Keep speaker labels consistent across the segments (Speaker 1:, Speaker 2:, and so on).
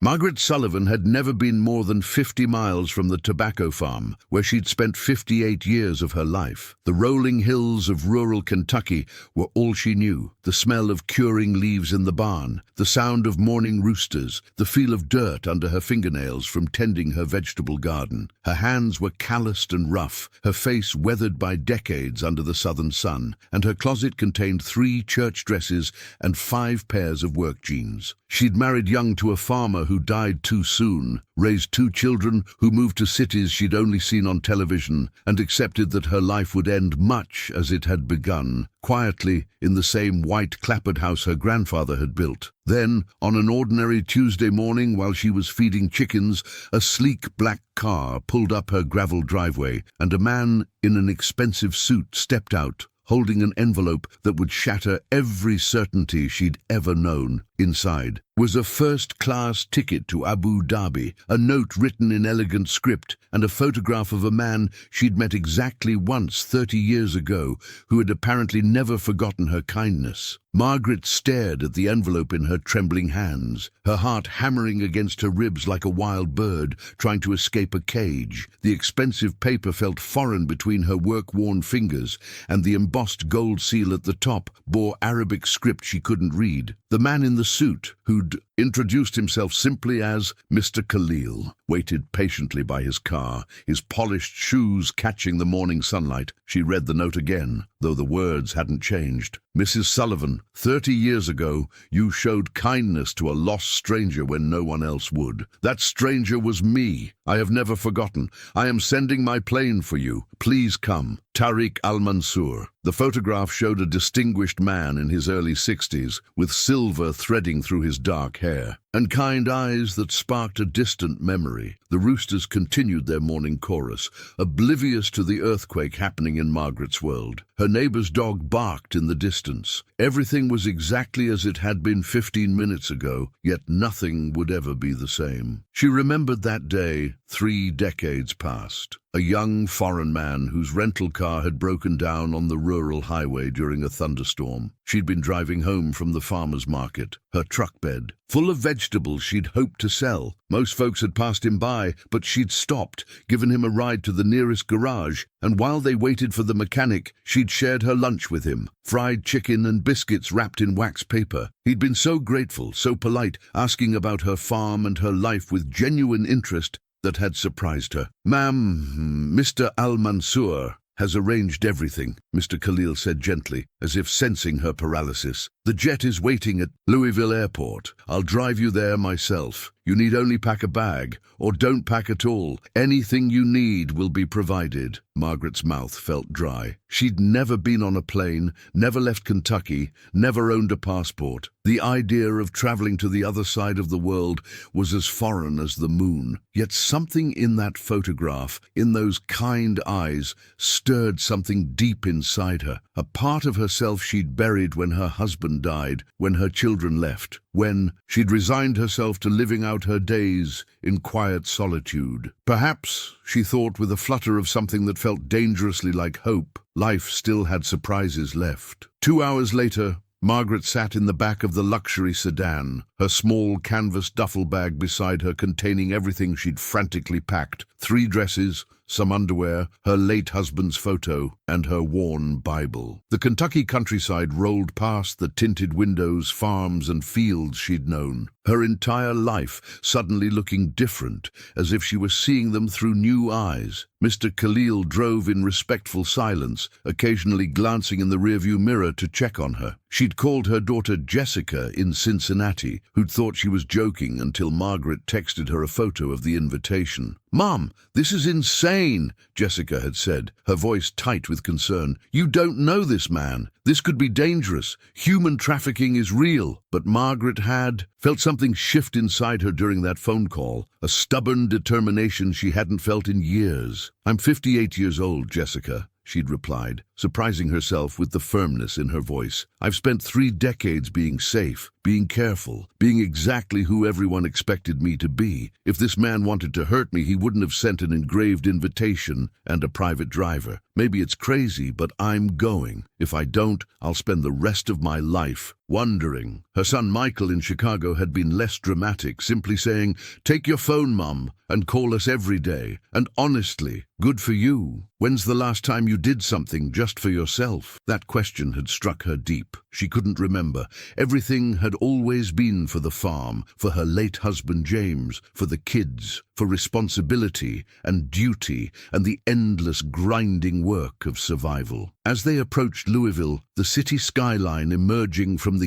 Speaker 1: Margaret Sullivan had never been more than 50 miles from the tobacco farm, where she'd spent 58 years of her life. The rolling hills of rural Kentucky were all she knew. The smell of curing leaves in the barn, the sound of morning roosters, the feel of dirt under her fingernails from tending her vegetable garden. Her hands were calloused and rough, her face weathered by decades under the southern sun, and her closet contained 3 church dresses and 5 pairs of work jeans. She'd married young to a farmer who died too soon, raised 2 children who moved to cities she'd only seen on television, and accepted that her life would end much as it had begun, quietly in the same white clapboard house her grandfather had built. Then, on an ordinary Tuesday morning while she was feeding chickens, a sleek black car pulled up her gravel driveway, and a man in an expensive suit stepped out, holding an envelope that would shatter every certainty she'd ever known. Inside was a first-class ticket to Abu Dhabi, a note written in elegant script, and a photograph of a man she'd met exactly once 30 years ago, who had apparently never forgotten her kindness. Margaret stared at the envelope in her trembling hands, her heart hammering against her ribs like a wild bird trying to escape a cage. The expensive paper felt foreign between her work-worn fingers, and the embossed gold seal at the top bore Arabic script she couldn't read. The man in the suit, who'd introduced himself simply as Mr. Khalil, waited patiently by his car, his polished shoes catching the morning sunlight. She read the note again, though the words hadn't changed. Mrs. Sullivan, 30 years ago, you showed kindness to a lost stranger when no one else would. That stranger was me. I have never forgotten. I am sending my plane for you. Please come. Tariq Al-Mansour. The photograph showed a distinguished man in his early 60s, with silver threading through his dark hair, and kind eyes that sparked a distant memory. The roosters continued their morning chorus, oblivious to the earthquake happening in Margaret's world. Her neighbor's dog barked in the distance. Everything was exactly as it had been 15 minutes ago, yet nothing would ever be the same. She remembered that day 3 decades past. A young foreign man whose rental car had broken down on the rural highway during a thunderstorm. She'd been driving home from the farmer's market, her truck bed full of vegetables she'd hoped to sell. Most folks had passed him by, but she'd stopped, given him a ride to the nearest garage, and while they waited for the mechanic, she'd shared her lunch with him, fried chicken and biscuits wrapped in wax paper. He'd been so grateful, so polite, asking about her farm and her life with genuine interest that had surprised her. "Ma'am, Mr. Al-Mansour has arranged everything," Mr. Khalil said gently, as if sensing her paralysis. "The jet is waiting at Louisville Airport. I'll drive you there myself. You need only pack a bag, or don't pack at all. Anything you need will be provided." Margaret's mouth felt dry. She'd never been on a plane, never left Kentucky, never owned a passport. The idea of traveling to the other side of the world was as foreign as the moon. Yet something in that photograph, in those kind eyes, stirred something deep inside her. A part of herself she'd buried when her husband died, when her children left, when she'd resigned herself to living out her days in quiet solitude. Perhaps, she thought with a flutter of something that felt dangerously like hope, life still had surprises left. 2 hours later, Margaret sat in the back of the luxury sedan, her small canvas duffel bag beside her containing everything she'd frantically packed: 3 dresses, some underwear, her late husband's photo, and her worn Bible. The Kentucky countryside rolled past the tinted windows, farms and fields she'd known, her entire life suddenly looking different, as if she was seeing them through new eyes. Mr. Khalil drove in respectful silence, occasionally glancing in the rearview mirror to check on her. She'd called her daughter Jessica in Cincinnati, who'd thought she was joking until Margaret texted her a photo of the invitation. "Mom, this is insane," Jessica had said, her voice tight with concern. "You don't know this man. This could be dangerous. Human trafficking is real." But Margaret had felt something shift inside her during that phone call, a stubborn determination she hadn't felt in years. "I'm 58 years old, Jessica," she'd replied, surprising herself with the firmness in her voice. "I've spent 3 decades being safe, being careful, being exactly who everyone expected me to be. If this man wanted to hurt me, he wouldn't have sent an engraved invitation and a private driver. Maybe it's crazy, but I'm going. If I don't, I'll spend the rest of my life wondering. Her son Michael in Chicago had been less dramatic, simply saying, "Take your phone, Mum, and call us every day." And honestly, good for you. When's the last time you did something just for yourself? That question had struck her deep. She couldn't remember. Everything had always been for the farm, for her late husband James, for the kids, for responsibility and duty and the endless grinding work of survival. As they approached Louisville, the city skyline emerging from the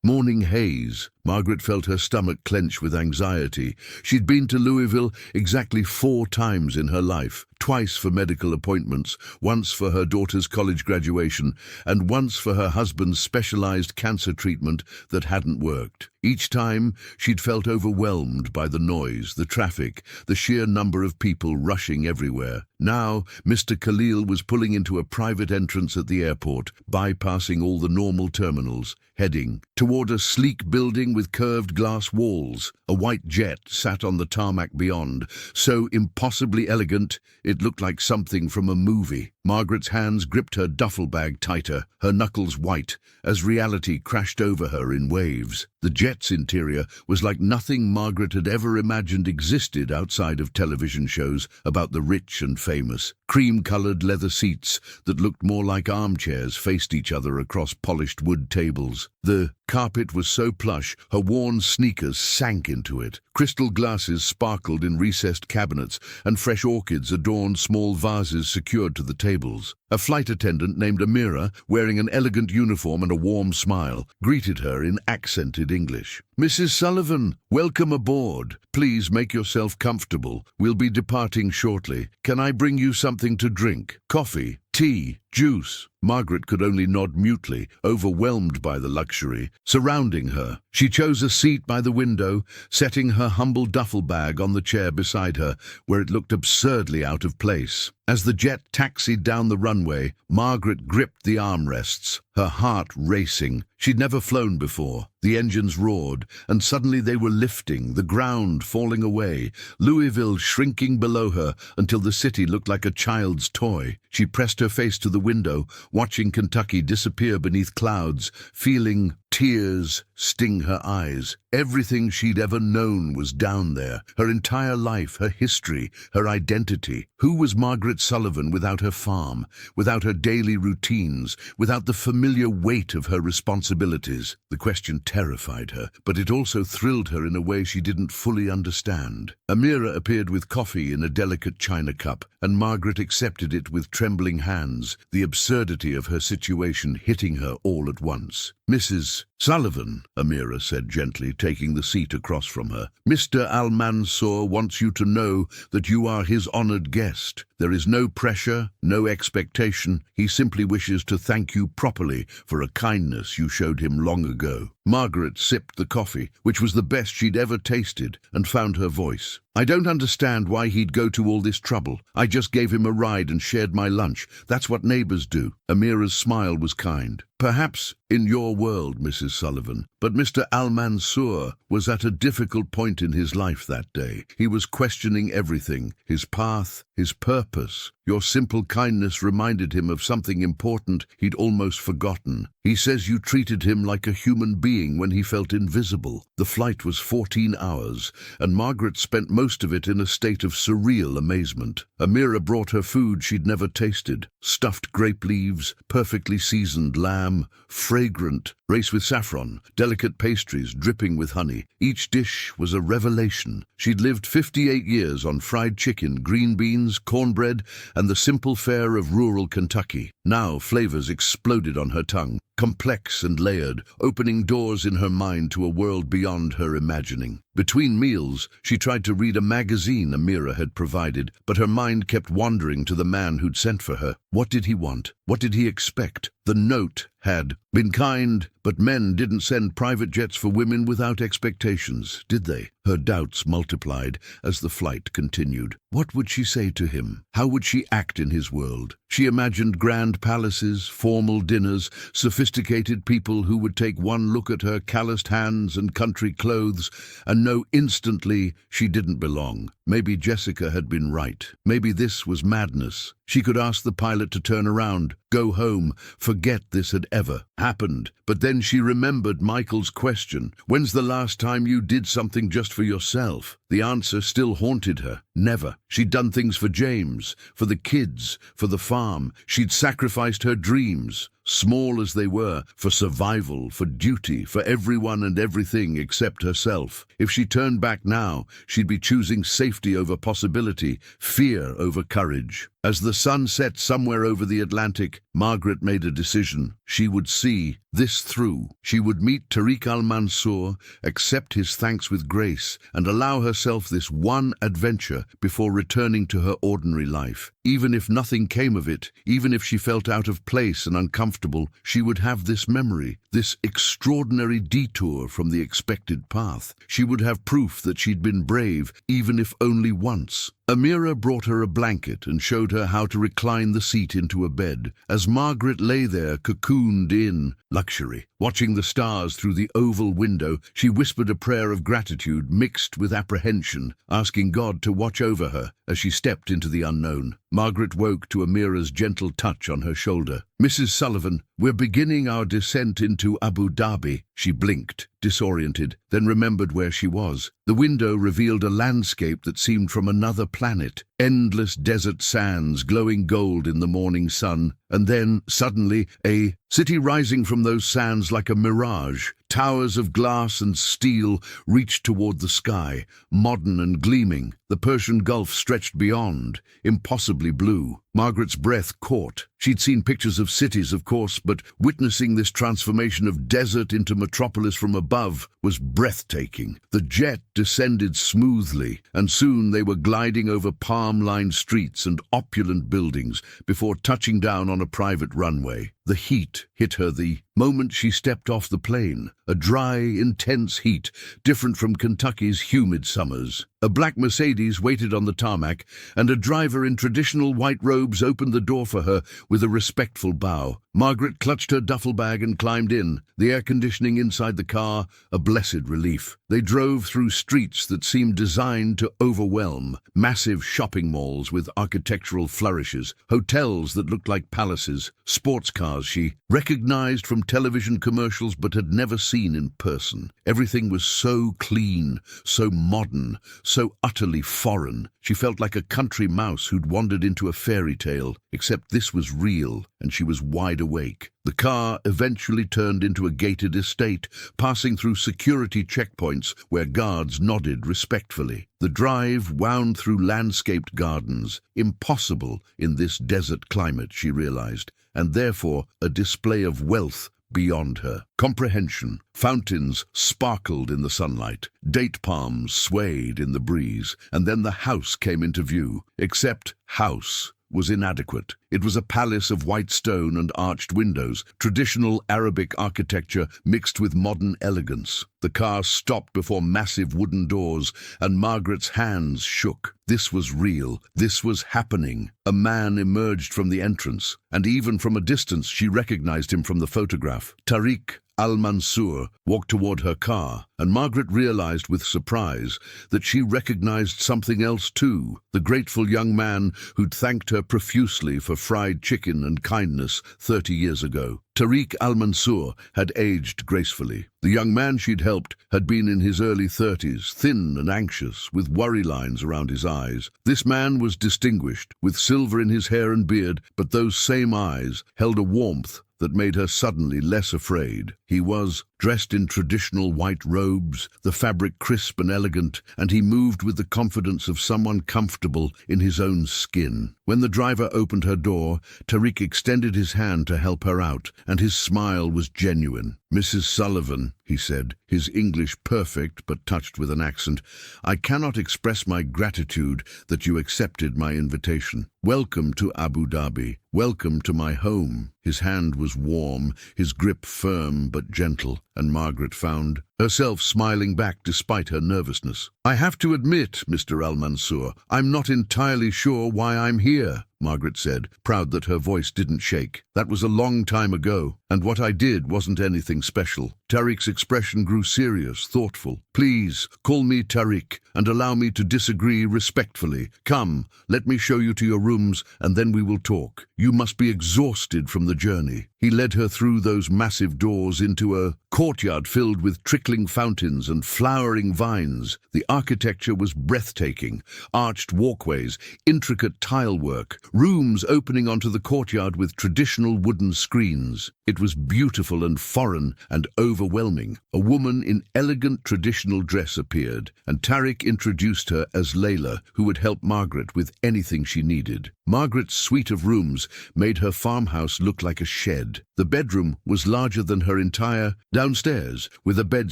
Speaker 1: morning haze, Margaret felt her stomach clench with anxiety. She'd been to Louisville exactly 4 times in her life, twice for medical appointments, once for her daughter's college graduation, and once for her husband's specialized cancer treatment that hadn't worked. Each time, she'd felt overwhelmed by the noise, the traffic, the sheer number of people rushing everywhere. Now, Mr. Khalil was pulling into a private entrance at the airport, bypassing all the normal terminals, heading toward a sleek building with curved glass walls. A white jet sat on the tarmac beyond, so impossibly elegant it looked like something from a movie. Margaret's hands gripped her duffel bag tighter, her knuckles white, as reality crashed over her in waves. The jet's interior was like nothing Margaret had ever imagined existed outside of television shows about the rich and famous. Cream-colored leather seats that looked more like armchairs faced each other across polished wood tables. The carpet was so plush, her worn sneakers sank into it. Crystal glasses sparkled in recessed cabinets, and fresh orchids adorned small vases secured to the tables. A flight attendant named Amira, wearing an elegant uniform and a warm smile, greeted her in accented English. "Mrs. Sullivan, welcome aboard. Please make yourself comfortable. We'll be departing shortly. Can I bring you something to drink? Coffee? Tea? Juice?" Margaret could only nod mutely, overwhelmed by the luxury surrounding her. She chose a seat by the window, setting her humble duffel bag on the chair beside her, where it looked absurdly out of place. As the jet taxied down the runway, Margaret gripped the armrests, her heart racing. She'd never flown before. The engines roared, and suddenly they were lifting, the ground falling away, Louisville shrinking below her until the city looked like a child's toy. She pressed her face to the window, watching Kentucky disappear beneath clouds, feeling tears sting her eyes. Everything she'd ever known was down there. Her entire life, her history, her identity. Who was Margaret Sullivan without her farm, without her daily routines, without the familiar weight of her responsibilities? The question terrified her, but it also thrilled her in a way she didn't fully understand. Amira appeared with coffee in a delicate china cup, and Margaret accepted it with trembling hands, the absurdity of her situation hitting her all at once. "Mrs. Sullivan," Amira said gently, taking the seat across from her, "Mr. Al-Mansour wants you to know that you are his honored guest. There is no pressure, no expectation. He simply wishes to thank you properly for a kindness you showed him long ago." Margaret sipped the coffee, which was the best she'd ever tasted, and found her voice. "I don't understand why he'd go to all this trouble. I just gave him a ride and shared my lunch. That's what neighbors do." Amira's smile was kind. "Perhaps in your world, Mrs. Sullivan, but Mr. Al-Mansour was at a difficult point in his life that day. He was questioning everything, his path, his purpose. Your simple kindness reminded him of something important he'd almost forgotten. He says you treated him like a human being when he felt invisible." The flight was 14 hours, and Margaret spent most of it in a state of surreal amazement. Amira brought her food she'd never tasted: stuffed grape leaves, perfectly seasoned lamb, fragrant rice with saffron, delicate pastries dripping with honey. Each dish was a revelation. She'd lived 58 years on fried chicken, green beans, cornbread, and the simple fare of rural Kentucky. Now flavors exploded on her tongue, complex and layered, opening doors in her mind to a world beyond her imagining. Between meals, she tried to read a magazine Amira had provided, but her mind kept wandering to the man who'd sent for her. What did he want? What did he expect? The note had been kind, but men didn't send private jets for women without expectations, did they? Her doubts multiplied as the flight continued. What would she say to him? How would she act in his world? She imagined grand palaces, formal dinners, sophisticated people who would take one look at her calloused hands and country clothes and know instantly she didn't belong. Maybe Jessica had been right. Maybe this was madness. She could ask the pilot to turn around, go home, forget this had ever happened. But then she remembered Michael's question, "When's the last time you did something just for yourself?" The answer still haunted her. Never. She'd done things for James, for the kids, for the farm. She'd sacrificed her dreams, small as they were, for survival, for duty, for everyone and everything except herself. If she turned back now, she'd be choosing safety over possibility, fear over courage. As the sun set somewhere over the Atlantic, Margaret made a decision. She would see this through. She would meet Tariq Al-Mansour, accept his thanks with grace, and allow herself this one adventure before returning to her ordinary life. Even if nothing came of it, even if she felt out of place and uncomfortable, she would have this memory, this extraordinary detour from the expected path. She would have proof that she'd been brave, even if only once. Amira brought her a blanket and showed her how to recline the seat into a bed. As Margaret lay there, cocooned in luxury, watching the stars through the oval window, she whispered a prayer of gratitude mixed with apprehension, asking God to watch over her as she stepped into the unknown. Margaret woke to Amira's gentle touch on her shoulder. "Mrs. Sullivan, we're beginning our descent into Abu Dhabi." She blinked, disoriented, then remembered where she was. The window revealed a landscape that seemed from another planet. Endless desert sands glowing gold in the morning sun. And then, suddenly, a city rising from those sands like a mirage. Towers of glass and steel reached toward the sky, modern and gleaming. The Persian Gulf stretched beyond, impossibly blue. Margaret's breath caught. She'd seen pictures of cities, of course, but witnessing this transformation of desert into metropolis from above was breathtaking. The jet descended smoothly, and soon they were gliding over palm-lined streets and opulent buildings before touching down on a private runway. The heat hit her the moment she stepped off the plane, a dry, intense heat, different from Kentucky's humid summers. A black Mercedes waited on the tarmac, and a driver in traditional white robes opened the door for her with a respectful bow. Margaret clutched her duffel bag and climbed in, the air conditioning inside the car a blessed relief. They drove through streets that seemed designed to overwhelm, massive shopping malls with architectural flourishes, hotels that looked like palaces, sports cars she recognized from television commercials but had never seen in person. Everything was so clean, so modern, so utterly foreign. She felt like a country mouse who'd wandered into a fairy tale, except this was real, and she was wide awake. The car eventually turned into a gated estate, passing through security checkpoints where guards nodded respectfully. The drive wound through landscaped gardens, impossible in this desert climate, she realized, and therefore a display of wealth beyond her comprehension. Fountains sparkled in the sunlight, date palms swayed in the breeze, and then the house came into view. Except house was inadequate. It was a palace of white stone and arched windows, traditional Arabic architecture mixed with modern elegance. The car stopped before massive wooden doors, and Margaret's hands shook. This was real. This was happening. A man emerged from the entrance, and even from a distance she recognized him from the photograph. Tariq Al-Mansour walked toward her car, and Margaret realized with surprise that she recognized something else too, the grateful young man who'd thanked her profusely for fried chicken and kindness 30 years ago. Tariq Al-Mansour had aged gracefully. The young man she'd helped had been in his early 30s, thin and anxious, with worry lines around his eyes. This man was distinguished, with silver in his hair and beard, but those same eyes held a warmth that made her suddenly less afraid. He was dressed in traditional white robes, the fabric crisp and elegant, and he moved with the confidence of someone comfortable in his own skin. When the driver opened her door, Tariq extended his hand to help her out, and his smile was genuine. "Mrs. Sullivan," he said, his English perfect but touched with an accent. "I cannot express my gratitude that you accepted my invitation. Welcome to Abu Dhabi. Welcome to my home." His hand was warm, his grip firm but gentle, and Margaret found herself smiling back despite her nervousness. "I have to admit, Mr. Al-Mansour, I'm not entirely sure why I'm here," Margaret said, proud that her voice didn't shake. "That was a long time ago, and what I did wasn't anything special." Tariq's expression grew serious, thoughtful. "Please, call me Tariq, and allow me to disagree respectfully. Come, let me show you to your rooms, and then we will talk. You must be exhausted from the journey." He led her through those massive doors into a courtyard filled with trickling fountains and flowering vines. The architecture was breathtaking. Arched walkways, intricate tile work, rooms opening onto the courtyard with traditional wooden screens. It was beautiful and foreign and overwhelming. A woman in elegant traditional dress appeared, and Tariq introduced her as Layla, who would help Margaret with anything she needed. Margaret's suite of rooms made her farmhouse look like a shed. The bedroom was larger than her entire downstairs, with a bed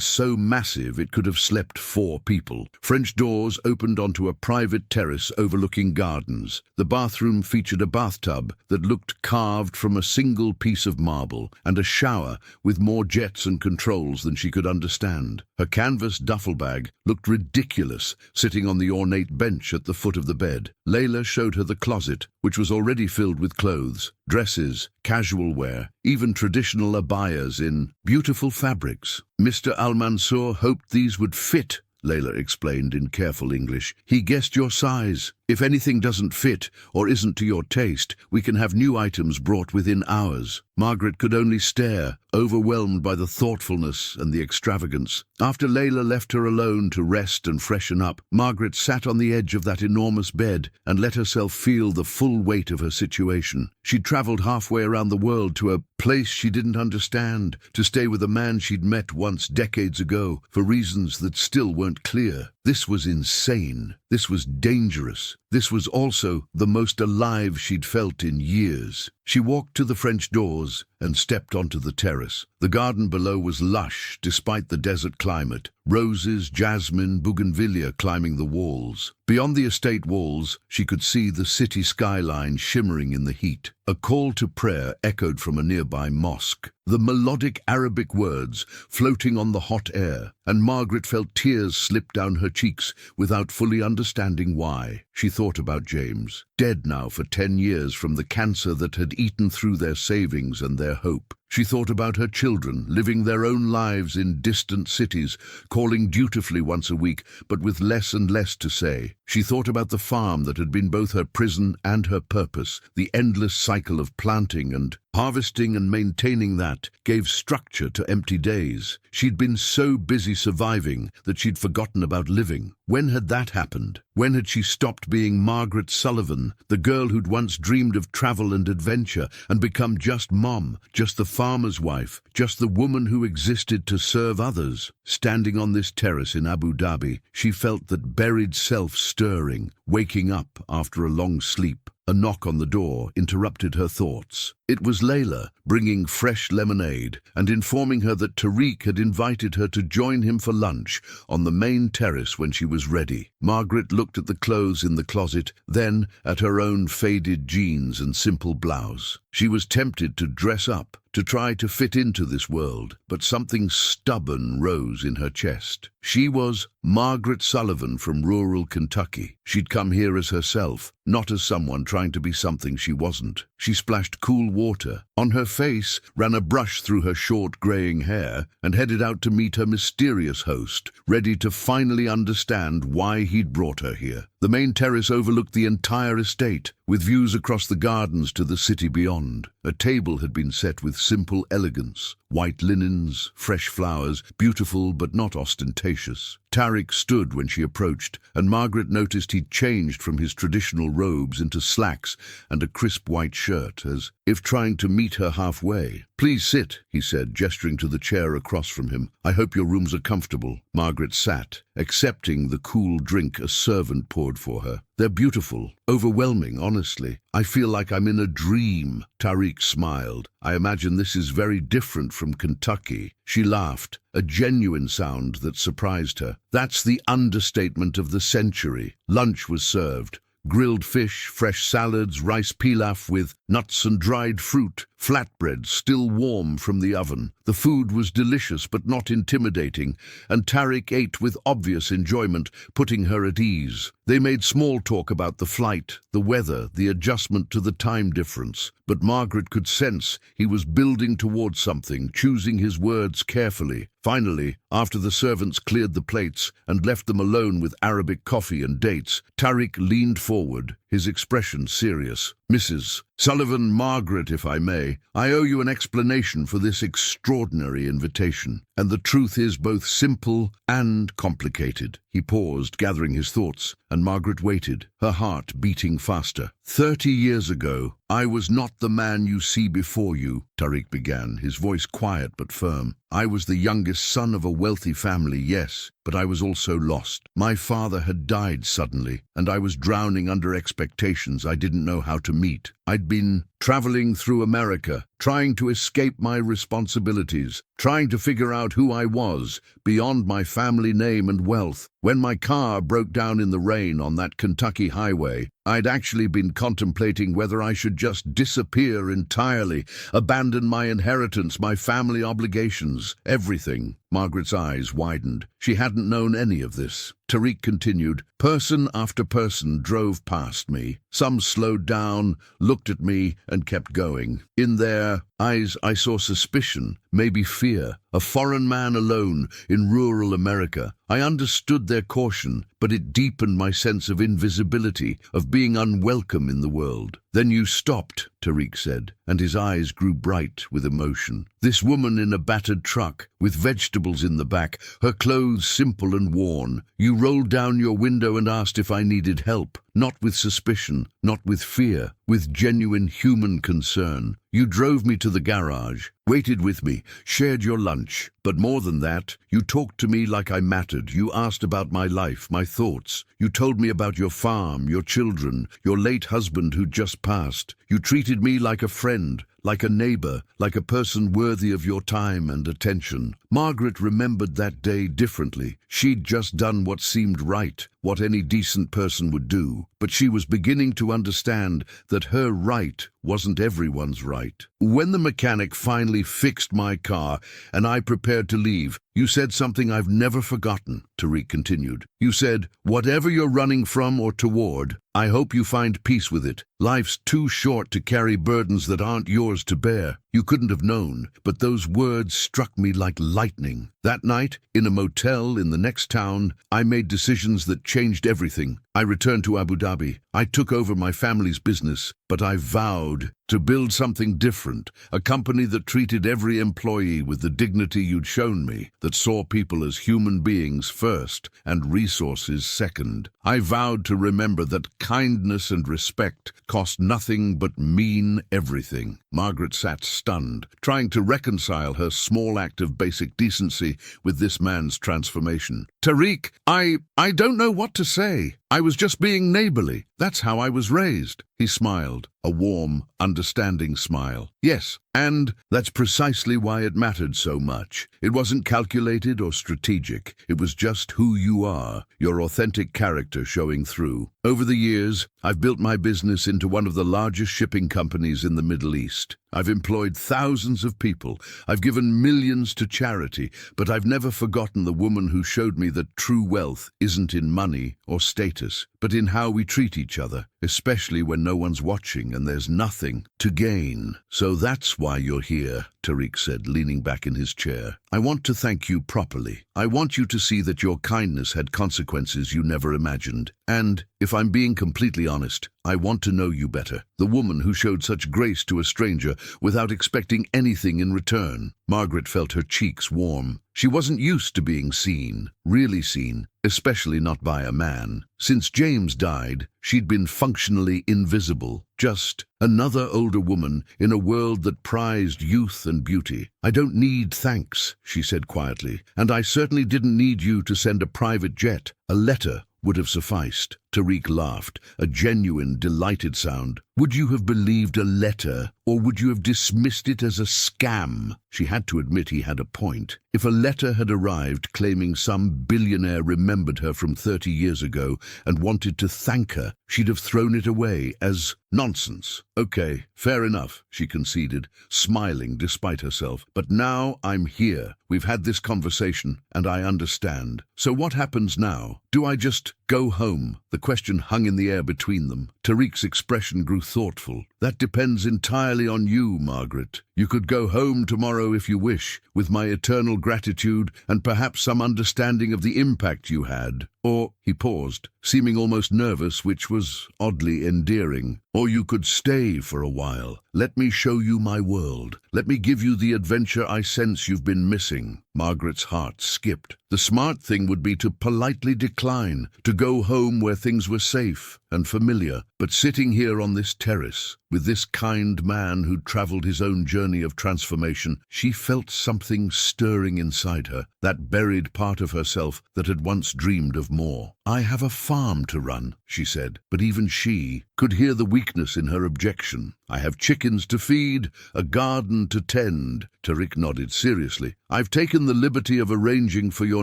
Speaker 1: so massive it could have slept 4 people. French doors opened onto a private terrace overlooking gardens. The bathroom featured a bathtub that looked carved from a single piece of marble, and a shower with more jets and controls than she could understand. Her canvas duffel bag looked ridiculous, sitting on the ornate bench at the foot of the bed. Layla showed her the closet, which was already filled with clothes, dresses, casual wear, even traditional abayas in beautiful fabrics. "Mr. Al-Mansour hoped these would fit," Layla explained in careful English. "He guessed your size. If anything doesn't fit or isn't to your taste, we can have new items brought within hours." Margaret could only stare, overwhelmed by the thoughtfulness and the extravagance. After Layla left her alone to rest and freshen up, Margaret sat on the edge of that enormous bed and let herself feel the full weight of her situation. She'd traveled halfway around the world to a place she didn't understand, to stay with a man she'd met once decades ago, for reasons that still weren't clear. This was insane. This was dangerous. This was also the most alive she'd felt in years. She walked to the French doors and stepped onto the terrace. The garden below was lush, despite the desert climate. Roses, jasmine, bougainvillea climbing the walls. Beyond the estate walls, she could see the city skyline shimmering in the heat. A call to prayer echoed from a nearby mosque, the melodic Arabic words floating on the hot air, and Margaret felt tears slip down her cheeks without fully understanding why. She thought about James, dead now for 10 years from the cancer that had eaten through their savings and their hope. She thought about her children, living their own lives in distant cities, calling dutifully once a week, but with less and less to say. She thought about the farm that had been both her prison and her purpose. The endless cycle of planting and harvesting and maintaining that gave structure to empty days. She'd been so busy surviving that she'd forgotten about living. When had that happened? When had she stopped being Margaret Sullivan, the girl who'd once dreamed of travel and adventure, and become just Mom, just the farmer's wife, just the woman who existed to serve others? Standing on this terrace in Abu Dhabi, she felt that buried self stirring, waking up after a long sleep. A knock on the door interrupted her thoughts. It was Layla, bringing fresh lemonade and informing her that Tariq had invited her to join him for lunch on the main terrace when she was ready. Margaret looked at the clothes in the closet, then at her own faded jeans and simple blouse. She was tempted to dress up, to try to fit into this world, but something stubborn rose in her chest. She was Margaret Sullivan from rural Kentucky. She'd come here as herself, not as someone trying to be something she wasn't. She splashed cool water on her face, ran a brush through her short graying hair, and headed out to meet her mysterious host, ready to finally understand why he'd brought her here. The main terrace overlooked the entire estate, with views across the gardens to the city beyond. A table had been set with simple elegance, white linens, fresh flowers, beautiful but not ostentatious. Tariq stood when she approached, and Margaret noticed he'd changed from his traditional robes into slacks and a crisp white shirt, as if trying to meet her halfway. "Please sit," he said, gesturing to the chair across from him. "I hope your rooms are comfortable." Margaret sat, accepting the cool drink a servant poured for her. They're beautiful, overwhelming, honestly. I feel like I'm in a dream." Tariq smiled. "I imagine this is very different from Kentucky." She laughed, a genuine sound that surprised her. "That's the understatement of the century." Lunch was served. Grilled fish, fresh salads, rice pilaf with nuts and dried fruit, flatbread still warm from the oven. The food was delicious but not intimidating, and Tariq ate with obvious enjoyment, putting her at ease. They made small talk about the flight, the weather, the adjustment to the time difference, but Margaret could sense he was building towards something, choosing his words carefully. Finally, after the servants cleared the plates and left them alone with Arabic coffee and dates, Tariq leaned forward, his expression serious. "Mrs. Sullivan, Margaret, if I may, I owe you an explanation for this extraordinary invitation, and the truth is both simple and complicated." He paused, gathering his thoughts, and Margaret waited, her heart beating faster. 30 years ago, I was not the man you see before you," Tariq began, his voice quiet but firm. "I was the youngest son of a wealthy family, yes, but I was also lost. My father had died suddenly, and I was drowning under expectations I didn't know how to meet. I'd been traveling through America, trying to escape my responsibilities, trying to figure out who I was, beyond my family name and wealth. When my car broke down in the rain on that Kentucky highway, I'd actually been contemplating whether I should just disappear entirely, abandon my inheritance, my family obligations, everything." Margaret's eyes widened. She hadn't known any of this. Tariq continued, "Person after person drove past me. Some slowed down, looked at me, and kept going. In their eyes I saw suspicion, maybe fear. A foreign man alone in rural America. I understood their caution, but it deepened my sense of invisibility, of being unwelcome in the world." "Then you stopped," Tariq said, and his eyes grew bright with emotion. "This woman in a battered truck, with vegetables in the back, her clothes simple and worn. You rolled down your window and asked if I needed help, not with suspicion, not with fear, with genuine human concern. You drove me to the garage, waited with me, shared your lunch. But more than that, you talked to me like I mattered. You asked about my life, my thoughts. You told me about your farm, your children, your late husband who just passed. You treated me like a friend, like a neighbor, like a person worthy of your time and attention." Margaret remembered that day differently. She'd just done what seemed right, what any decent person would do, but she was beginning to understand that her right wasn't everyone's right. "When the mechanic finally fixed my car and I prepared to leave, you said something I've never forgotten," Tariq continued. "You said, whatever you're running from or toward, I hope you find peace with it. Life's too short to carry burdens that aren't yours to bear." You couldn't have known, but those words struck me like lightning. That night, in a motel in the next town, I made decisions that changed everything. I returned to Abu Dhabi. I took over my family's business, but I vowed to build something different, a company that treated every employee with the dignity you'd shown me, that saw people as human beings first and resources second. I vowed to remember that kindness and respect cost nothing but mean everything. Margaret sat stunned, trying to reconcile her small act of basic decency with this man's transformation. "Tariq, I don't know what to say. I was just being neighborly. That's how I was raised." He smiled, a warm, understanding smile. "Yes, and that's precisely why it mattered so much. It wasn't calculated or strategic. It was just who you are, your authentic character showing through. Over the years, I've built my business into one of the largest shipping companies in the Middle East. I've employed thousands of people. I've given millions to charity, but I've never forgotten the woman who showed me that true wealth isn't in money or status, but in how we treat each other, especially when no one's watching and there's nothing to gain." "So that's why you're here," Tariq said, leaning back in his chair. "I want to thank you properly. I want you to see that your kindness had consequences you never imagined. And, if I'm being completely honest, I want to know you better. The woman who showed such grace to a stranger without expecting anything in return." Margaret felt her cheeks warm. She wasn't used to being seen, really seen, especially not by a man. Since James died, she'd been functionally invisible, just another older woman in a world that prized youth and beauty. "I don't need thanks," she said quietly, "and I certainly didn't need you to send a private jet. A letter would have sufficed." Tariq laughed, a genuine, delighted sound. Would you have believed a letter, or would you have dismissed it as a scam? She had to admit he had a point. If a letter had arrived claiming some billionaire remembered her from 30 years ago and wanted to thank her, she'd have thrown it away as nonsense. Okay, fair enough, she conceded, smiling despite herself. But now I'm here. We've had this conversation, and I understand. So what happens now? Do I just go home? The question hung in the air between them. Tariq's expression grew thoughtful. That depends entirely on you, Margaret. You could go home tomorrow if you wish, with my eternal gratitude and perhaps some understanding of the impact you had. Or, he paused, seeming almost nervous, which was oddly endearing. Or you could stay for a while. Let me show you my world. Let me give you the adventure I sense you've been missing. Margaret's heart skipped. The smart thing would be to politely decline, to go home where things were safe and familiar. But sitting here on this terrace, with this kind man who'd traveled his own journey of transformation, she felt something stirring inside her, that buried part of herself that had once dreamed of more. I have a farm to run, she said, but even she could hear the weakness in her objection. I have chickens to feed, a garden to tend. Tariq nodded seriously. I've taken the liberty of arranging for your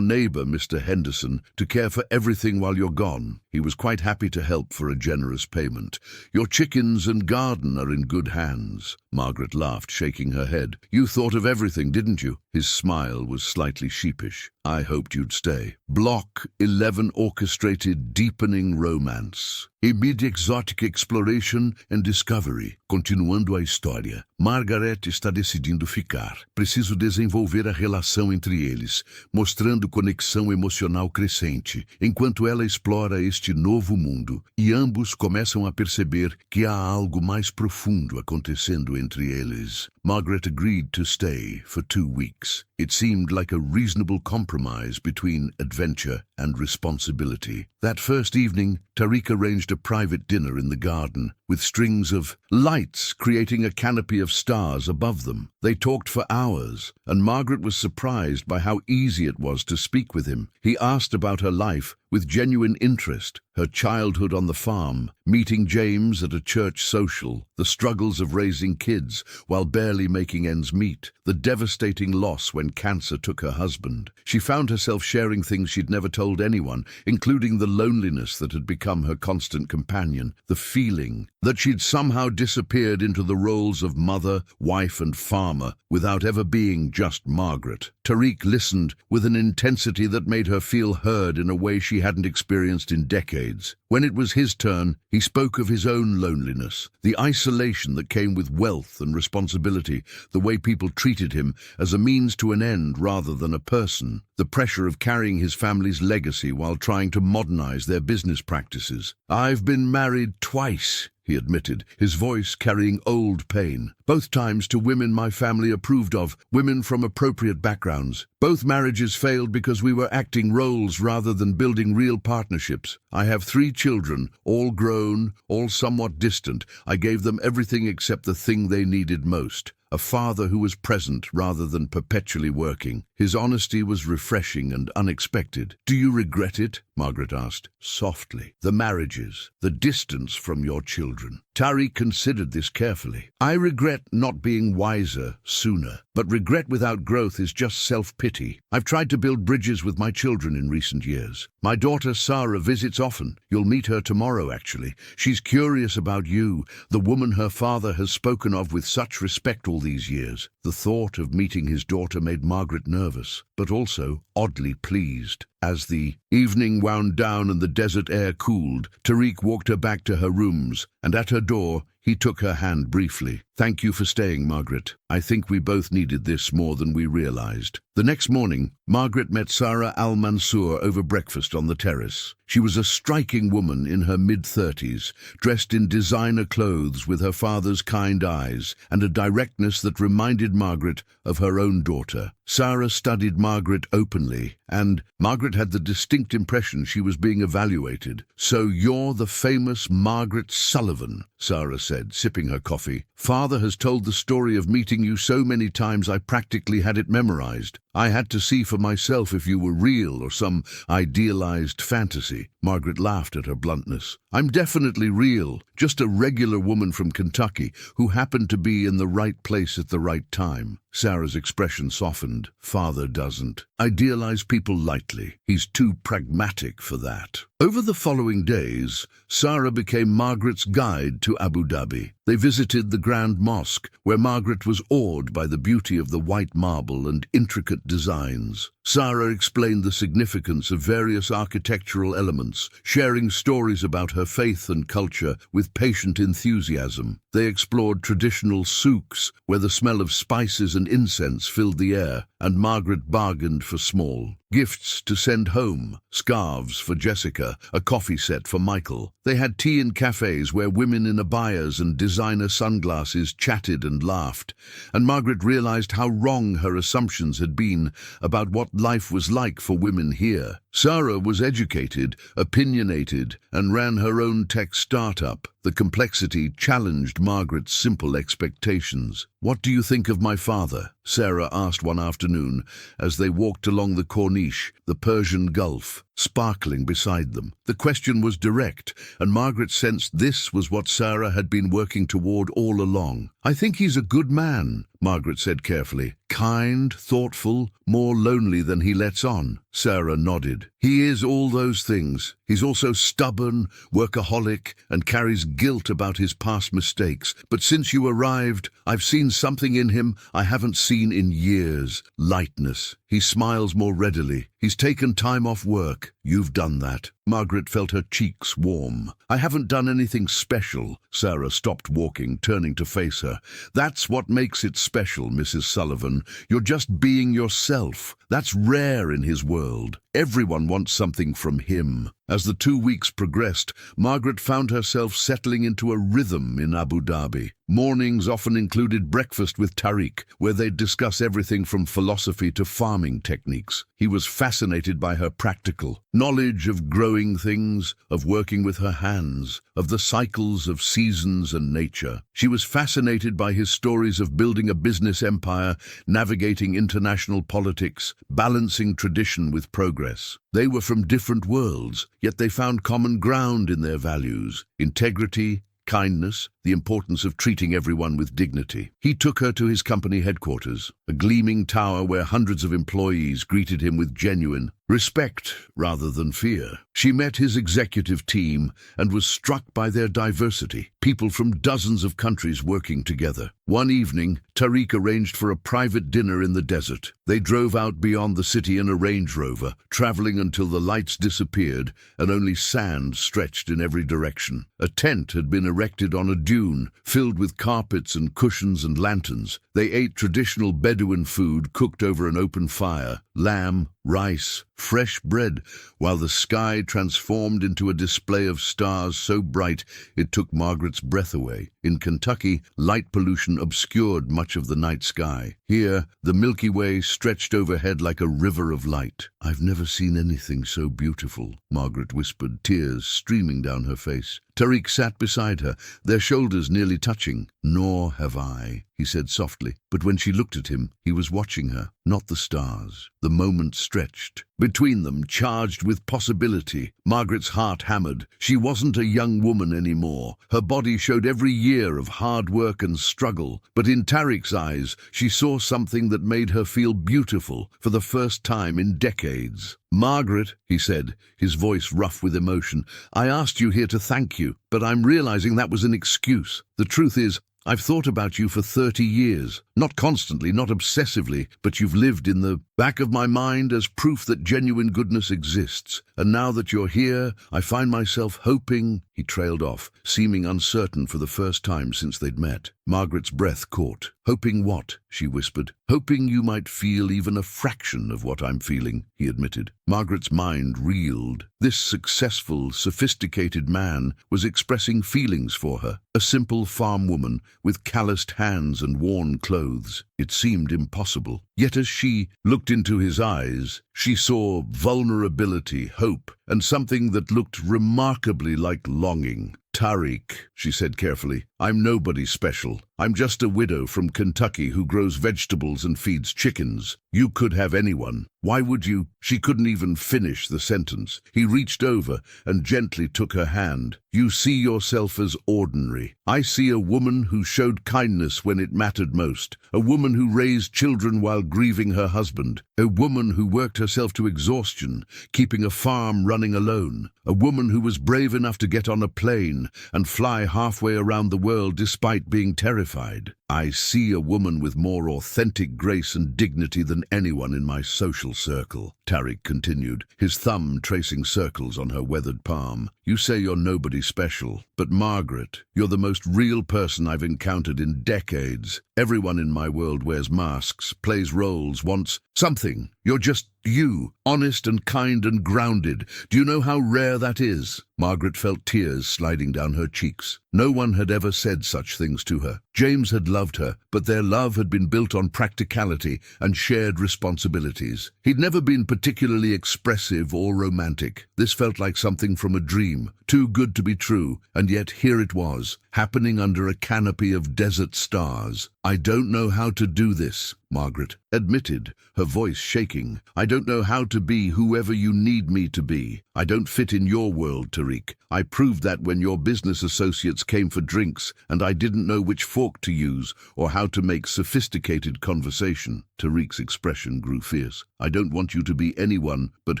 Speaker 1: neighbor, Mr. Henderson, to care for everything while you're gone. He was quite happy to help for a generous payment. Your chickens and garden are in good hands. Margaret laughed, shaking her head. You thought of everything, didn't you? His smile was slightly sheepish. I hoped you'd stay. Block 11 orchestrated deepening romance. E mid-exotic exploration and discovery. Continuando a história, Margaret está decidindo ficar. Preciso desenvolver a relação entre eles, mostrando conexão emocional crescente, enquanto ela explora este novo mundo, e ambos começam a perceber que há algo mais profundo acontecendo entre eles. Margaret agreed to stay for 2 weeks. It seemed like a reasonable compromise between adventure and responsibility. That first evening, Tariq arranged a private dinner in the garden, with strings of lights creating a canopy of stars above them. They talked for hours, and Margaret was surprised by how easy it was to speak with him. He asked about her life with genuine interest, her childhood on the farm, meeting James at a church social, the struggles of raising kids while barely making ends meet, the devastating loss when cancer took her husband. She found herself sharing things she'd never told anyone, including the loneliness that had become her constant companion, the feeling that she'd somehow disappeared into the roles of mother, wife, and farmer without ever being just Margaret. Tariq listened with an intensity that made her feel heard in a way she hadn't experienced in decades. When it was his turn, he spoke of his own loneliness, the isolation that came with wealth and responsibility, the way people treated him as a means to an end rather than a person, the pressure of carrying his family's legacy while trying to modernize their business practices. I've been married twice, he admitted, his voice carrying old pain. Both times to women my family approved of, women from appropriate backgrounds. Both marriages failed because we were acting roles rather than building real partnerships. I have 3 children, all grown, all somewhat distant. I gave them everything except the thing they needed most. A father who was present rather than perpetually working. His honesty was refreshing and unexpected. Do you regret it? Margaret asked, softly. The marriages, the distance from your children. Tariq considered this carefully. I regret not being wiser sooner, but regret without growth is just self-pity. I've tried to build bridges with my children in recent years. My daughter Sarah visits often. You'll meet her tomorrow, actually. She's curious about you, the woman her father has spoken of with such respect all these years. The thought of meeting his daughter made Margaret nervous, but also oddly pleased. As the evening wound down and the desert air cooled, Tariq walked her back to her rooms, and at her door, he took her hand briefly. Thank you for staying, Margaret. I think we both needed this more than we realized. The next morning, Margaret met Tariq Al-Mansour over breakfast on the terrace. She was a striking woman in her mid-30s, dressed in designer clothes with her father's kind eyes and a directness that reminded Margaret of her own daughter. Sarah studied Margaret openly, and Margaret had the distinct impression she was being evaluated. "So you're the famous Margaret Sullivan," Sarah said, sipping her coffee. "Father has told the story of meeting you so many times I practically had it memorized. I had to see for myself if you were real or some idealized fantasy." Margaret laughed at her bluntness. "I'm definitely real, just a regular woman from Kentucky who happened to be in the right place at the right time." Sarah's expression softened. "Father doesn't idealize people lightly. He's too pragmatic for that." Over the following days, Sarah became Margaret's guide to Abu Dhabi. They visited the Grand Mosque, where Margaret was awed by the beauty of the white marble and intricate designs. Sarah explained the significance of various architectural elements, sharing stories about her faith and culture with patient enthusiasm. They explored traditional souks, where the smell of spices and incense filled the air, and Margaret bargained for small gifts to send home: scarves for Jessica, a coffee set for Michael. They had tea in cafes where women in abayas and designer sunglasses chatted and laughed, and Margaret realized how wrong her assumptions had been about what life was like for women here. Sarah was educated, opinionated, and ran her own tech startup. The complexity challenged Margaret's simple expectations. "What do you think of my father?" Sarah asked one afternoon as they walked along the Corniche, the Persian Gulf, sparkling beside them. The question was direct, and Margaret sensed this was what Sarah had been working toward all along. "I think he's a good man," Margaret said carefully. "Kind, thoughtful, more lonely than he lets on." Sarah nodded. "He is all those things. He's also stubborn, workaholic, and carries guilt about his past mistakes. But since you arrived, I've seen something in him I haven't seen in years. Lightness. He smiles more readily. He's taken time off work. You've done that." Margaret felt her cheeks warm. "I haven't done anything special." Sarah stopped walking, turning to face her. "That's what makes it special, Mrs. Sullivan. You're just being yourself. That's rare in his world. Everyone wants something from him." As the 2 weeks progressed, Margaret found herself settling into a rhythm in Abu Dhabi. Mornings often included breakfast with Tariq, where they'd discuss everything from philosophy to farming techniques. He was fascinated by her practical knowledge of growing things, of working with her hands, of the cycles of seasons and nature. She was fascinated by his stories of building a business empire, navigating international politics, balancing tradition with progress. They were from different worlds, yet they found common ground in their values: integrity, kindness, the importance of treating everyone with dignity. He took her to his company headquarters, a gleaming tower where hundreds of employees greeted him with genuine respect rather than fear. She met his executive team and was struck by their diversity, people from dozens of countries working together. One evening, Tariq arranged for a private dinner in the desert. They drove out beyond the city in a Range Rover, traveling until the lights disappeared and only sand stretched in every direction. A tent had been erected on a dune, filled with carpets and cushions and lanterns. They ate traditional Bedouin food cooked over an open fire: lamb, rice, fresh bread, while the sky transformed into a display of stars so bright it took Margaret's breath away. In Kentucky, light pollution obscured much of the night sky. Here, the Milky Way stretched overhead like a river of light. "I've never seen anything so beautiful," Margaret whispered, tears streaming down her face. Tariq sat beside her, their shoulders nearly touching. "Nor have I," he said softly. But when she looked at him, he was watching her, not the stars. The moment stretched. Between them, charged with possibility. Margaret's heart hammered. She wasn't a young woman anymore. Her body showed every year of hard work and struggle. But in Tariq's eyes, she saw something that made her feel beautiful for the first time in decades. "Margaret," he said, his voice rough with emotion, "I asked you here to thank you, but I'm realizing that was an excuse. The truth is, I've thought about you for 30 years. Not constantly, not obsessively, but you've lived in the back of my mind as proof that genuine goodness exists. And now that you're here, I find myself hoping—" He trailed off, seeming uncertain for the first time since they'd met. Margaret's breath caught. "Hoping what?" she whispered. "Hoping you might feel even a fraction of what I'm feeling," he admitted. Margaret's mind reeled. This successful, sophisticated man was expressing feelings for her, a simple farm woman with calloused hands and worn clothes. It seemed impossible. Yet as she looked into his eyes, she saw vulnerability, hope, and something that looked remarkably like longing. "Tariq," she said carefully, "I'm nobody special. I'm just a widow from Kentucky who grows vegetables and feeds chickens. You could have anyone. Why would you?" She couldn't even finish the sentence. He reached over and gently took her hand. "You see yourself as ordinary. I see a woman who showed kindness when it mattered most, a woman who raised children while grieving her husband, a woman who worked herself to exhaustion, keeping a farm running alone, a woman who was brave enough to get on a plane and fly halfway around the world despite being terrified. I see a woman with more authentic grace and dignity than anyone in my social circle," Tariq continued, his thumb tracing circles on her weathered palm. "You say you're nobody special, but Margaret, you're the most real person I've encountered in decades. Everyone in my world wears masks, plays roles, wants something. You're just you, honest and kind and grounded. Do you know how rare that is?" Margaret felt tears sliding down her cheeks. No one had ever said such things to her. James had loved her, but their love had been built on practicality and shared responsibilities. He'd never been particularly expressive or romantic. This felt like something from a dream, too good to be true, and yet here it was, happening under a canopy of desert stars. "I don't know how to do this," Margaret admitted, her voice shaking. "I don't know how to be whoever you need me to be. I don't fit in your world, Tariq. I proved that when your business associates came for drinks and I didn't know which fork to use or how to make sophisticated conversation." Tariq's expression grew fierce. "I don't want you to be anyone but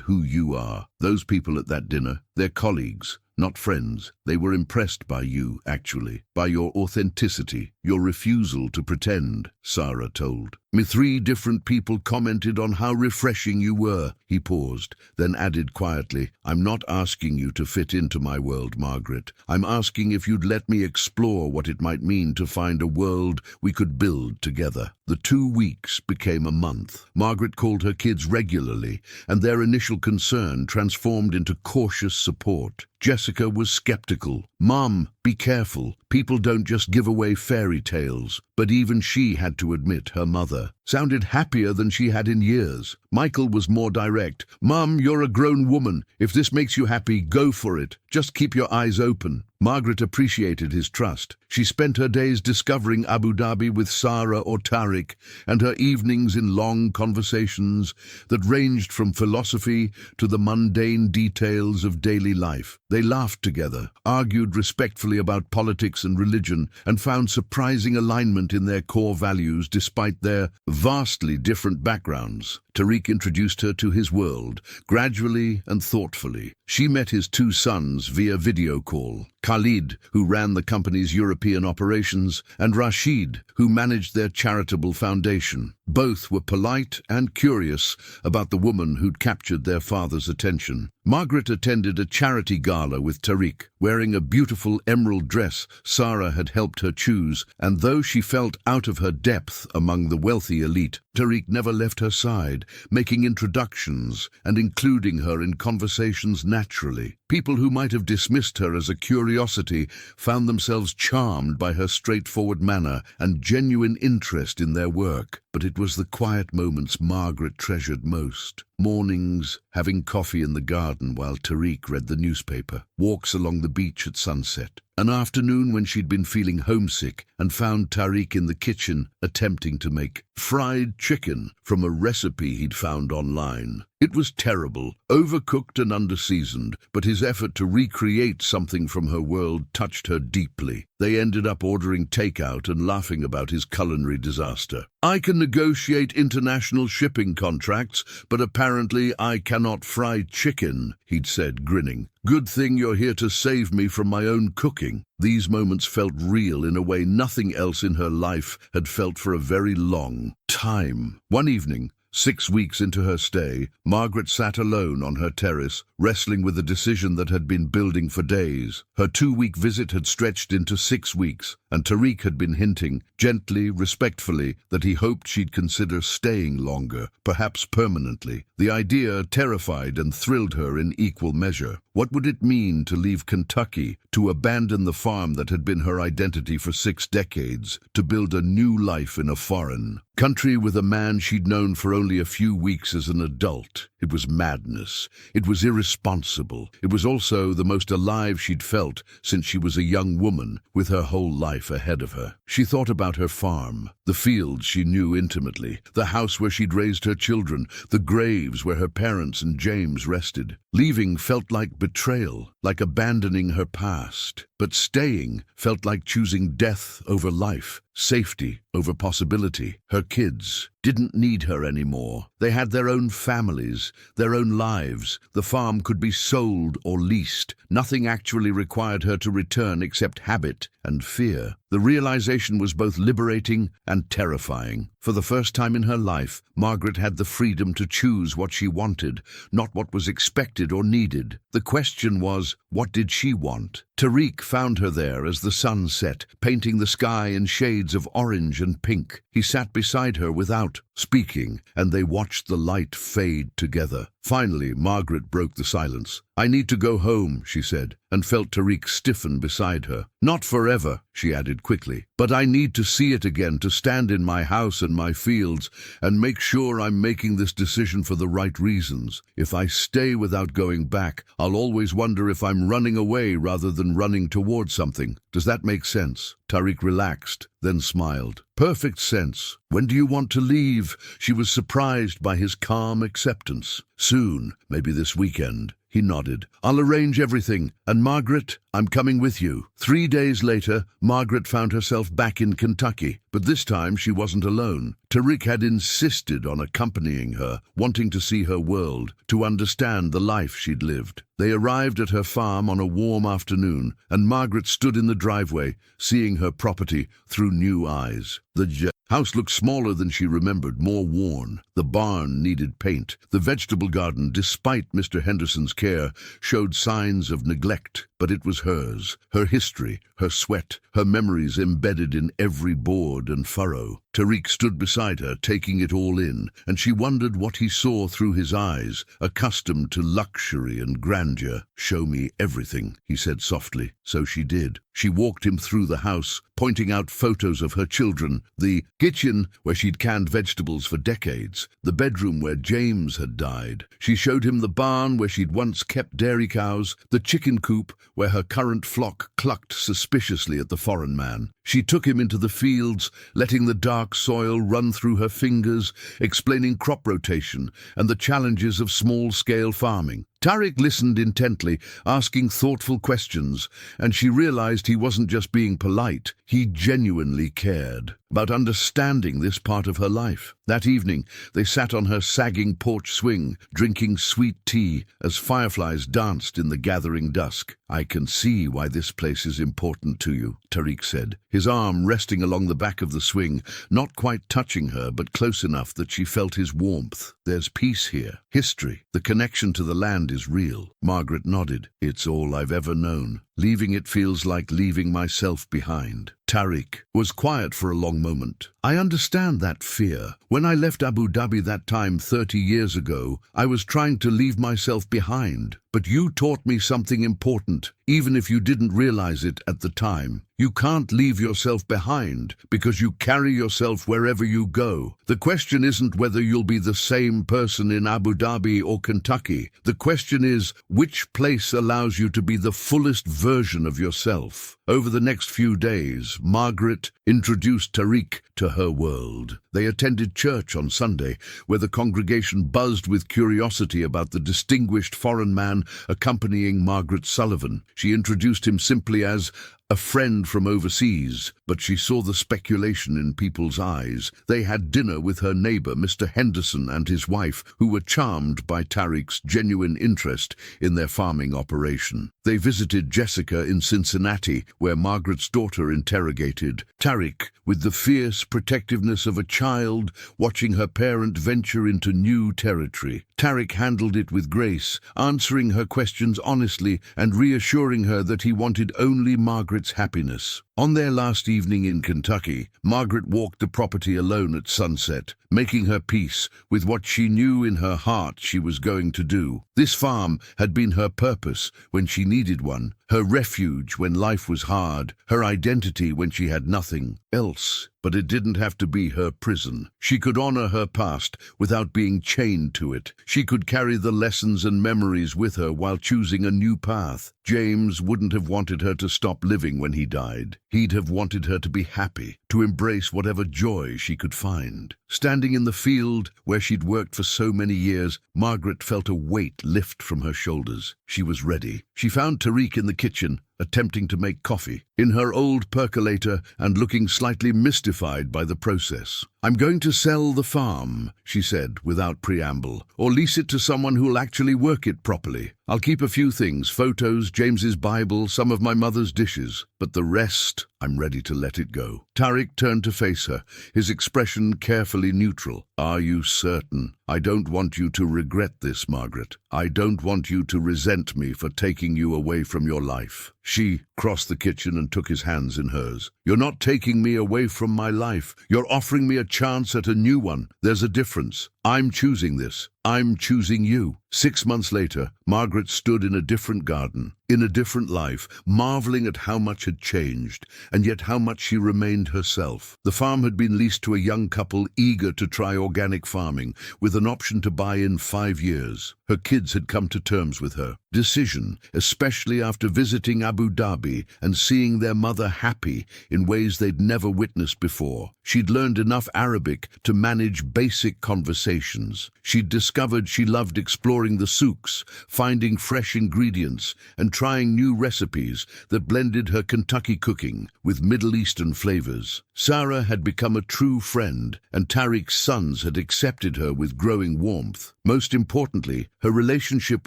Speaker 1: who you are. Those people at that dinner, they're colleagues, not friends. They were impressed by you, actually, by your authenticity, your refusal to pretend," Sarah told me. "3 different people commented on how refreshing you were." He paused, then added quietly, "I'm not asking you to fit into my world, Margaret. I'm asking if you'd let me explore what it might mean to find a world we could build together." The 2 weeks became a month. Margaret called her kids regularly, and their initial concern transformed into cautious support. Jessica was skeptical. "Mom, be careful. People don't just give away fairy tales." But even she had to admit her mother sounded happier than she had in years. Michael was more direct. "Mom, you're a grown woman. If this makes you happy, go for it. Just keep your eyes open." Margaret appreciated his trust. She spent her days discovering Abu Dhabi with Sarah or Tariq, and her evenings in long conversations that ranged from philosophy to the mundane details of daily life. They laughed together, argued respectfully about politics and religion, and found surprising alignment in their core values despite their vastly different backgrounds. Tariq introduced her to his world, gradually and thoughtfully. She met his 2 sons via video call. Khalid, who ran the company's European operations, and Rashid, who managed their charitable foundation. Both were polite and curious about the woman who'd captured their father's attention. Margaret attended a charity gala with Tariq, wearing a beautiful emerald dress Sarah had helped her choose, and though she felt out of her depth among the wealthy elite, Tariq never left her side, making introductions and including her in conversations naturally. People who might have dismissed her as a curiosity found themselves charmed by her straightforward manner and genuine interest in their work. But it was the quiet moments Margaret treasured most. Mornings, having coffee in the garden while Tariq read the newspaper, walks along the beach at sunset. An afternoon when she'd been feeling homesick and found Tariq in the kitchen attempting to make fried chicken from a recipe he'd found online. It was terrible, overcooked and underseasoned, but his effort to recreate something from her world touched her deeply. They ended up ordering takeout and laughing about his culinary disaster. "I can negotiate international shipping contracts, but apparently I cannot fry chicken," he'd said, grinning. "Good thing you're here to save me from my own cooking." These moments felt real in a way nothing else in her life had felt for a very long time. One evening, 6 weeks into her stay, Margaret sat alone on her terrace, wrestling with a decision that had been building for days. Her 2-week visit had stretched into 6 weeks, and Tariq had been hinting, gently, respectfully, that he hoped she'd consider staying longer, perhaps permanently. The idea terrified and thrilled her in equal measure. What would it mean to leave Kentucky, to abandon the farm that had been her identity for 6 decades, to build a new life in a foreign country with a man she'd known for only a few weeks as an adult? It was madness. It was irresponsible. It was also the most alive she'd felt since she was a young woman, with her whole life ahead of her. She thought about her farm, the fields she knew intimately, the house where she'd raised her children, the graves where her parents and James rested. Leaving felt like betrayal, like abandoning her past. But staying felt like choosing death over life, safety over possibility. Her kids didn't need her anymore. They had their own families, their own lives. The farm could be sold or leased. Nothing actually required her to return except habit and fear. The realization was both liberating and terrifying. For the first time in her life, Margaret had the freedom to choose what she wanted, not what was expected or needed. The question was, what did she want? Tariq found her there as the sun set, painting the sky in shades of orange and pink. He sat beside her without speaking, and they watched the light fade together. Finally, Margaret broke the silence. "I need to go home," she said, and felt Tariq stiffen beside her. "Not forever," she added quickly, "but I need to see it again, to stand in my house and my fields and make sure I'm making this decision for the right reasons. If I stay without going back, I'll always wonder if I'm running away rather than running toward something. Does that make sense?" Tariq relaxed, then smiled. "Perfect sense. When do you want to leave?" She was surprised by his calm acceptance. "Soon, maybe this weekend." He nodded. "I'll arrange everything. And Margaret, I'm coming with you." 3 days later, Margaret found herself back in Kentucky, but this time she wasn't alone. Tariq had insisted on accompanying her, wanting to see her world, to understand the life she'd lived. They arrived at her farm on a warm afternoon, and Margaret stood in the driveway, seeing her property through new eyes. The house looked smaller than she remembered, more worn. The barn needed paint. The vegetable garden, despite Mr. Henderson's care, showed signs of neglect. But it was hers, her history, her sweat, her memories embedded in every board and furrow. Tariq stood beside her, taking it all in, and she wondered what he saw through his eyes, accustomed to luxury and grandeur. "Show me everything," he said softly. So she did. She walked him through the house, pointing out photos of her children, the kitchen where she'd canned vegetables for decades, the bedroom where James had died. She showed him the barn where she'd once kept dairy cows, the chicken coop where her current flock clucked suspiciously at the foreign man. She took him into the fields, letting the dark soil run through her fingers, explaining crop rotation and the challenges of small-scale farming. Tariq listened intently, asking thoughtful questions, and she realized he wasn't just being polite. He genuinely cared about understanding this part of her life. That evening, they sat on her sagging porch swing, drinking sweet tea as fireflies danced in the gathering dusk. "I can see why this place is important to you," Tariq said, his arm resting along the back of the swing, not quite touching her, but close enough that she felt his warmth. "There's peace here, history. The connection to the land is real." Margaret nodded. "It's all I've ever known. Leaving it feels like leaving myself behind." Tariq was quiet for a long moment. "I understand that fear. When I left Abu Dhabi that time 30 years ago, I was trying to leave myself behind. But you taught me something important, even if you didn't realize it at the time. You can't leave yourself behind because you carry yourself wherever you go. The question isn't whether you'll be the same person in Abu Dhabi or Kentucky. The question is, which place allows you to be the fullest version of yourself?" Over the next few days, Margaret introduced Tariq to her world. They attended church on Sunday, where the congregation buzzed with curiosity about the distinguished foreign man accompanying Margaret Sullivan. She introduced him simply as a friend from overseas, but she saw the speculation in people's eyes. They had dinner with her neighbor, Mr. Henderson, and his wife, who were charmed by Tariq's genuine interest in their farming operation. They visited Jessica in Cincinnati, where Margaret's daughter interrogated Tariq with the fierce protectiveness of a child watching her parent venture into new territory. Tariq handled it with grace, answering her questions honestly and reassuring her that he wanted only Margaret Margaret's happiness. On their last evening in Kentucky, Margaret walked the property alone at sunset, making her peace with what she knew in her heart she was going to do. This farm had been her purpose when she needed one, her refuge when life was hard, her identity when she had nothing else. But it didn't have to be her prison. She could honor her past without being chained to it. She could carry the lessons and memories with her while choosing a new path. James wouldn't have wanted her to stop living when he died. He'd have wanted her to be happy, to embrace whatever joy she could find. Standing in the field where she'd worked for so many years, Margaret felt a weight lift from her shoulders. She was ready. She found Tariq in the kitchen, attempting to make coffee, in her old percolator and looking slightly mystified by the process. "I'm going to sell the farm," she said without preamble, "or lease it to someone who'll actually work it properly. I'll keep a few things, photos, James's Bible, some of my mother's dishes, but the rest, I'm ready to let it go." Tariq turned to face her, his expression carefully neutral. "Are you certain? I don't want you to regret this, Margaret. I don't want you to resent me for taking you away from your life." She crossed the kitchen and took his hands in hers. "You're not taking me away from my life. You're offering me a chance at a new one. There's a difference. I'm choosing this. I'm choosing you." 6 months later, Margaret stood in a different garden, in a different life, marveling at how much had changed, and yet how much she remained herself. The farm had been leased to a young couple eager to try organic farming, with an option to buy in 5 years. Her kids had come to terms with her decision, especially after visiting Abu Dhabi and seeing their mother happy in ways they'd never witnessed before. She'd learned enough Arabic to manage basic conversations. She'd discovered she loved exploring the souks, finding fresh ingredients, and trying new recipes that blended her Kentucky cooking with Middle Eastern flavors. Sarah had become a true friend, and Tariq's sons had accepted her with growing warmth. Most importantly, her relationship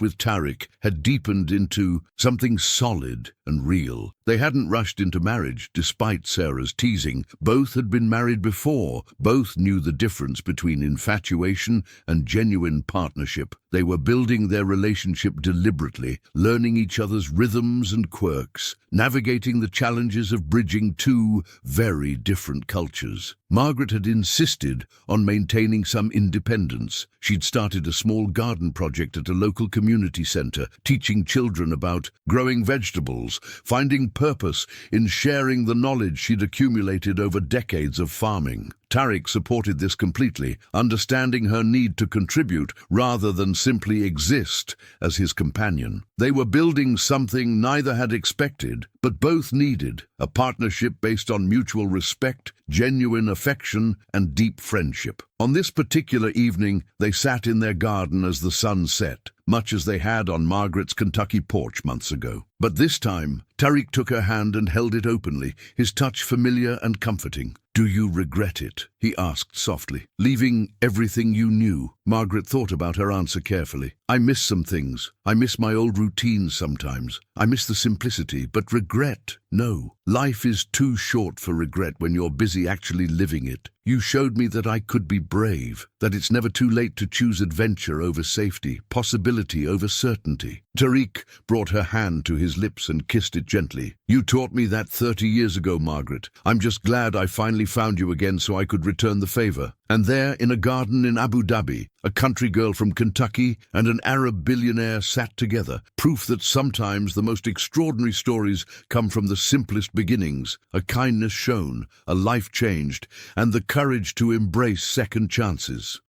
Speaker 1: with Tariq had deepened into something solid and real. They hadn't rushed into marriage, despite Sarah's teasing. Both had been married before. Both knew the difference between infatuation and genuine partnership. They were building their relationship deliberately, learning each other's rhythms and quirks, navigating the challenges of bridging two very different cultures. Margaret had insisted on maintaining some independence. She'd started a small garden project at a local community center, teaching children about growing vegetables, finding purpose in sharing the knowledge she'd accumulated over decades of farming. Tariq supported this completely, understanding her need to contribute rather than simply exist as his companion. They were building something neither had expected, but both needed, a partnership based on mutual respect, genuine affection, and deep friendship. On this particular evening, they sat in their garden as the sun set, much as they had on Margaret's Kentucky porch months ago. But this time, Tariq took her hand and held it openly, his touch familiar and comforting. "Do you regret it?" he asked softly. "Leaving everything you knew?" Margaret thought about her answer carefully. "I miss some things. I miss my old routines sometimes. I miss the simplicity, but regret, no. Life is too short for regret when you're busy actually living it. You showed me that I could be brave, that it's never too late to choose adventure over safety, possibility over certainty." Tariq brought her hand to his lips and kissed it gently. "You taught me that 30 years ago, Margaret. I'm just glad I finally found you again so I could return the favor." And there, in a garden in Abu Dhabi, a country girl from Kentucky and an Arab billionaire sat together, proof that sometimes the most extraordinary stories come from the simplest beginnings, a kindness shown, a life changed, and the courage to embrace second chances.